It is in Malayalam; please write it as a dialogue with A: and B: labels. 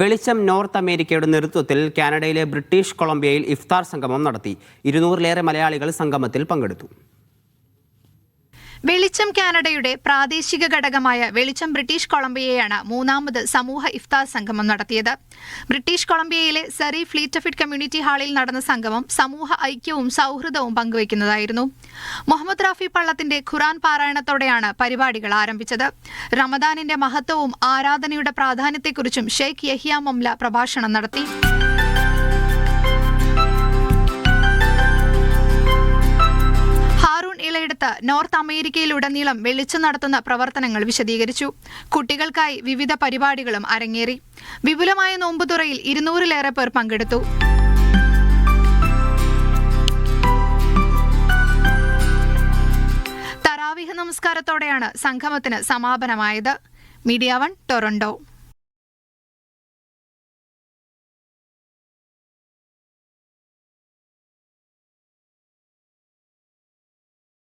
A: വെളിച്ചം നോർത്ത് അമേരിക്കയുടെ നേതൃത്വത്തിൽ കാനഡയിലെ ബ്രിട്ടീഷ് കൊളംബിയയിൽ ഇഫ്താർ സംഗമം നടത്തി. 200-ലേറെ മലയാളികൾ സംഗമത്തിൽ പങ്കെടുത്തു.
B: വെളിച്ചം കാനഡയുടെ പ്രാദേശിക ഘടകമായ വെളിച്ചം ബ്രിട്ടീഷ് കൊളംബിയയാണ് മൂന്നാമത് സമൂഹ ഇഫ്താർ സംഗമം നടത്തിയത്. ബ്രിട്ടീഷ് കൊളംബിയയിലെ സറി ഫ്ലീറ്റഫിഡ് കമ്മ്യൂണിറ്റി ഹാളിൽ നടന്ന സംഗമം സമൂഹ ഐക്യവും സൗഹൃദവും പങ്കുവയ്ക്കുന്നതായിരുന്നു. മുഹമ്മദ് റാഫി പള്ളത്തിന്റെ ഖുർആൻ പാരായണത്തോടെയാണ് പരിപാടികൾ ആരംഭിച്ചത്. റമദാനിന്റെ മഹത്വവും ആരാധനയുടെ പ്രാധാന്യത്തെക്കുറിച്ചും ഷെയ്ഖ് യഹിയ മംല പ്രഭാഷണം നടത്തി. ഇളയെടുത്ത് നോർത്ത് അമേരിക്കയിലുടനീളം വെളിച്ചം നടത്തുന്ന പ്രവർത്തനങ്ങൾ വിശദീകരിച്ചു. കുട്ടികൾക്കായി വിവിധ പരിപാടികളും അരങ്ങേറി. വിപുലമായ നോമ്പുതുറയിൽ 200-ലേറെ പേർ പങ്കെടുത്തു. തറാവീഹ് നമസ്കാരത്തോടെയാണ് സംഗമത്തിന് സമാപനമായത്. Media 1 Toronto.